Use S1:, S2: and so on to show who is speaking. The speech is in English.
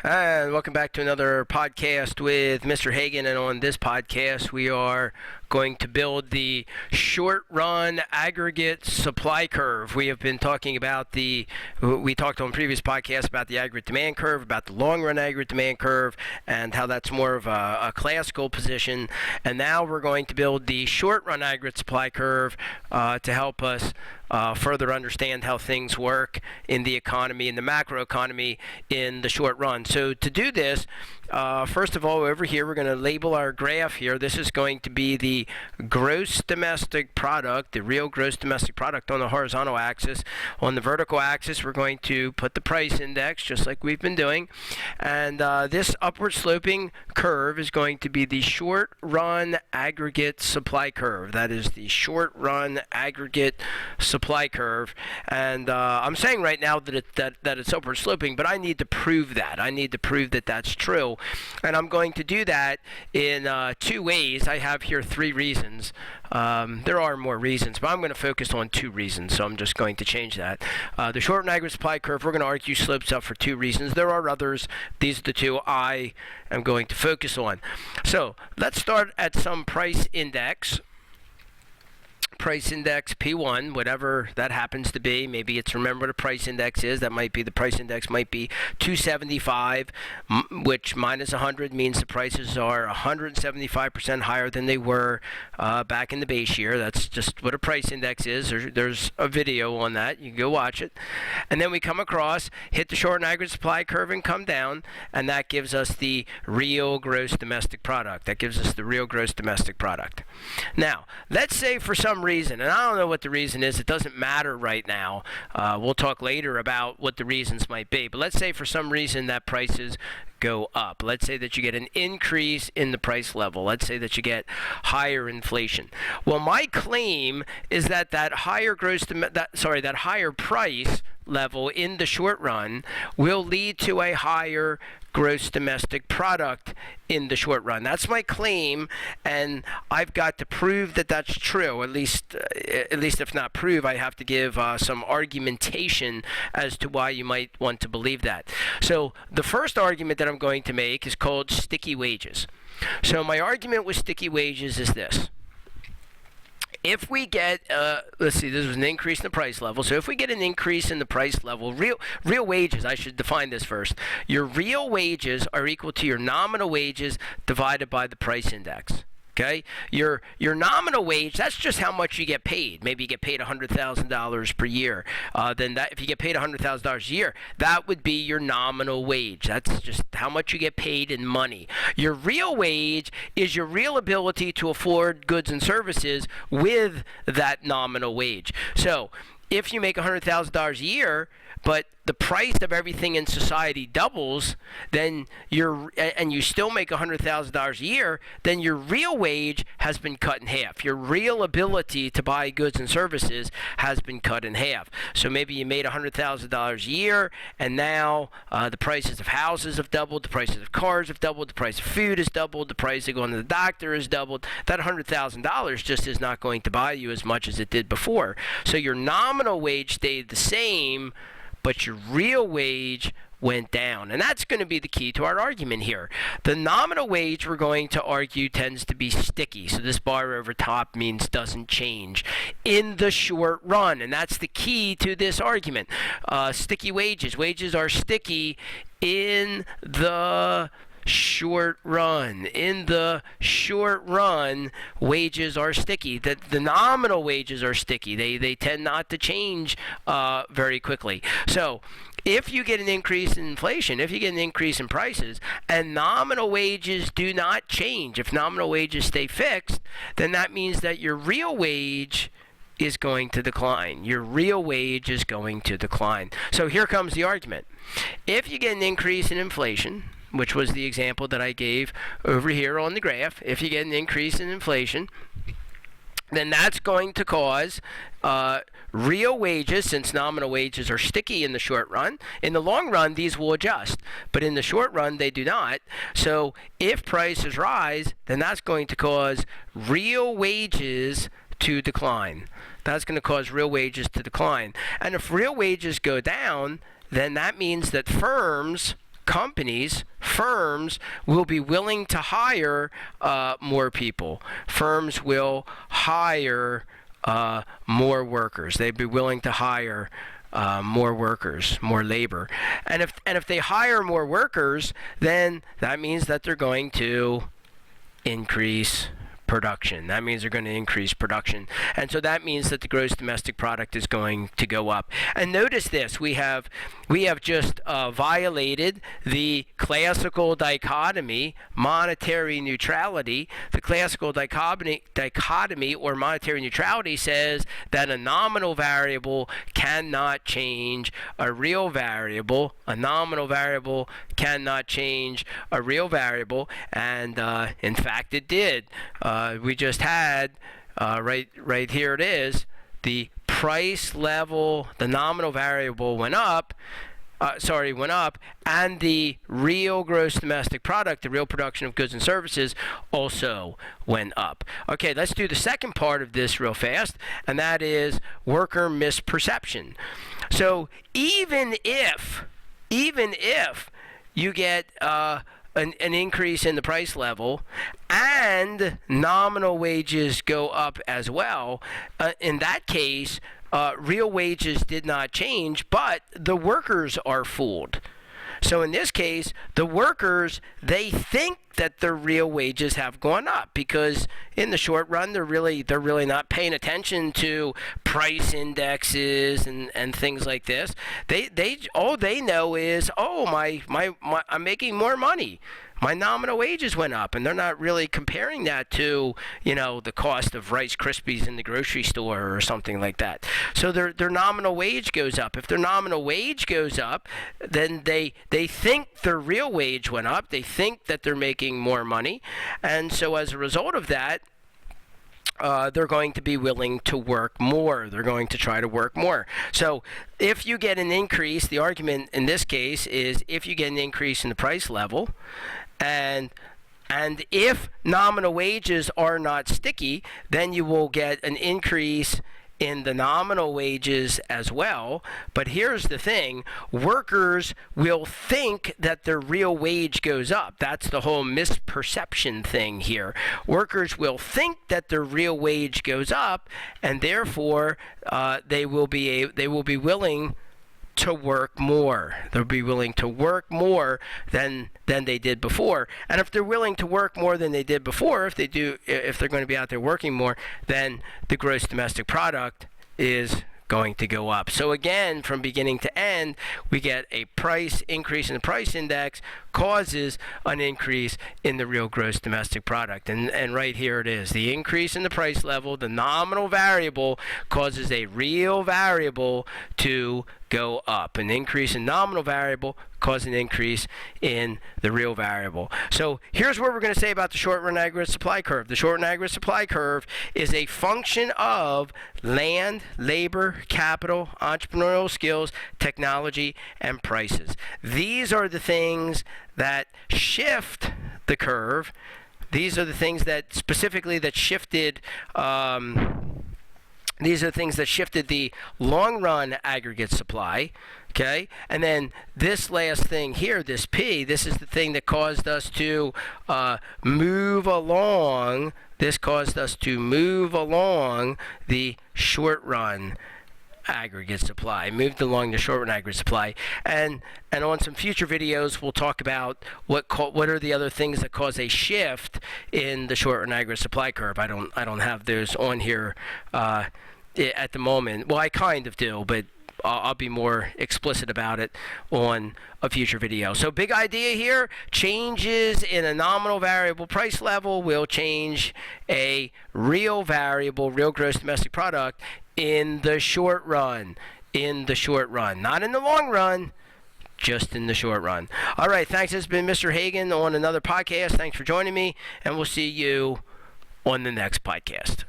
S1: And welcome back to another podcast with Mr. Hagan. And on this podcast, we are going to build the short-run aggregate supply curve. We have been talking about we talked on previous podcasts about the aggregate demand curve, about the long-run aggregate demand curve, and how that's more of a classical position. And now we're going to build the short-run aggregate supply curve to help us further understand how things work in the economy, in the macroeconomy, in the short run. So to do this, first of all, over here, we're going to label our graph here. This is going to be the gross domestic product, the real gross domestic product on the horizontal axis. On the vertical axis, we're going to put the price index, just like we've been doing. And this upward sloping curve is going to be the short run aggregate supply curve. That is the short run aggregate supply curve. And I'm saying right now that it's upward sloping, but I need to prove that. I need to prove that that's true. And I'm going to do that in two ways. I have here three reasons. There are more reasons, but I'm going to focus on two reasons, so I'm just going to change that. The short and aggregate supply curve, we're going to argue slopes up for two reasons. There are others. These are the two I am going to focus on. So let's start at some price index. Price index P1, whatever that happens to be. Maybe it's, remember what a price index is. That might be, the price index might be 275, which minus 100 means the prices are 175% higher than they were back in the base year. That's just what a price index is. There's a video on that. You can go watch it. And then we come across, hit the short and aggregate supply curve and come down, and that gives us the real gross domestic product. That gives us the real gross domestic product. Now, let's say for some reason, and I don't know what the reason is, it doesn't matter right now. We'll talk later about what the reasons might be, but let's say for some reason that prices go up. Let's say that you get an increase in the price level. Let's say that you get higher inflation. Well, my claim is that that higher price level in the short run will lead to a higher gross domestic product in the short run. That's my claim, and I've got to prove that that's true. At least if not prove, I have to give some argumentation as to why you might want to believe that. So the first argument that I'm going to make is called sticky wages. So my argument with sticky wages is this. If we get, let's see, this was an increase in the price level. So if we get an increase in the price level, real wages, I should define this first. Your real wages are equal to your nominal wages divided by the price index. Okay, your nominal wage, that's just how much you get paid. Maybe you get paid $100,000 per year. Then that, if you get paid $100,000 a year, that would be your nominal wage. That's just how much you get paid in money. Your real wage is your real ability to afford goods and services with that nominal wage. So if you make $100,000 a year, but the price of everything in society doubles, then and you still make $100,000 a year, then your real wage has been cut in half. Your real ability to buy goods and services has been cut in half. So maybe you made $100,000 a year, and now the prices of houses have doubled, the prices of cars have doubled, the price of food has doubled, the price of going to the doctor has doubled. That $100,000 just is not going to buy you as much as it did before. So your nominal wage stayed the same, but your real wage went down. And that's going to be the key to our argument here. The nominal wage, we're going to argue, tends to be sticky. So this bar over top means doesn't change in the short run. And that's the key to this argument. Sticky wages. Wages are sticky in the short run. In the short run, wages are sticky. The nominal wages are sticky. They tend not to change very quickly. So if you get an increase in inflation, if you get an increase in prices, and nominal wages do not change, if nominal wages stay fixed, then that means that your real wage is going to decline. Your real wage is going to decline. So here comes the argument. If you get an increase in inflation, which was the example that I gave over here on the graph, if you get an increase in inflation, then that's going to cause real wages, since nominal wages are sticky in the short run. In the long run, these will adjust, but in the short run, they do not. So if prices rise, then that's going to cause real wages to decline. That's going to cause real wages to decline. And if real wages go down, then that means that firms companies, firms will be willing to hire more people. Firms will hire more workers. They'd be willing to hire more workers, more labor. And if they hire more workers, then that means that they're going to increase production. That means they're going to increase production. And so that means that the gross domestic product is going to go up. And notice this, we have just violated the classical dichotomy, monetary neutrality. The classical dichotomy or monetary neutrality says that a nominal variable cannot change a real variable. A nominal variable cannot change a real variable, and in fact it did. We just had right here it is, the price level, the nominal variable went up, and the real gross domestic product, the real production of goods and services, also went up. Okay, let's do the second part of this real fast, and that is worker misperception. So even if you get an increase in the price level and nominal wages go up as well, in that case, real wages did not change, but the workers are fooled. So in this case, the workers, they think that their real wages have gone up because in the short run, they're really not paying attention to price indexes and things like this. All they know is, my I'm making more money. My nominal wages went up, and they're not really comparing that to, the cost of Rice Krispies in the grocery store or something like that. So their nominal wage goes up. If their nominal wage goes up, then they think their real wage went up. They think that they're making more money, and so as a result of that, they're going to be willing to work more. They're going to try to work more. So if you get an increase, the argument in this case is if you get an increase in the price level, and if nominal wages are not sticky, then you will get an increase in the nominal wages as well. But here's the thing, workers will think that their real wage goes up. That's the whole misperception thing here. Workers will think that their real wage goes up, and therefore they will be willing to work more. They'll be willing to work more than they did before. And if they're willing to work more than they did before, if they're going to be out there working more, then the gross domestic product is going to go up. So again, from beginning to end, we get a price increase in the price index causes an increase in the real gross domestic product. And right here it is. The increase in the price level, the nominal variable, causes a real variable to go up. An increase in nominal variable causes an increase in the real variable. So here's what we're going to say about the short-run aggregate supply curve. The short-run aggregate supply curve is a function of land, labor, capital, entrepreneurial skills, technology, and prices. These are the things that shift the curve. These are the things that specifically that shifted these are the things that shifted the long-run aggregate supply, okay? And then this last thing here, this P, this is the thing that caused us to move along. This caused us to move along the short-run aggregate supply, moved along the short-run aggregate supply, and on some future videos we'll talk about what are the other things that cause a shift in the short-run aggregate supply curve. I don't have those on here at the moment. Well, I kind of do, but I'll be more explicit about it on a future video. So big idea here, changes in a nominal variable price level will change a real variable, real gross domestic product in the short run. Not in the long run, just in the short run. All right, thanks. This has been Mr. Hagan on another podcast. Thanks for joining me, and we'll see you on the next podcast.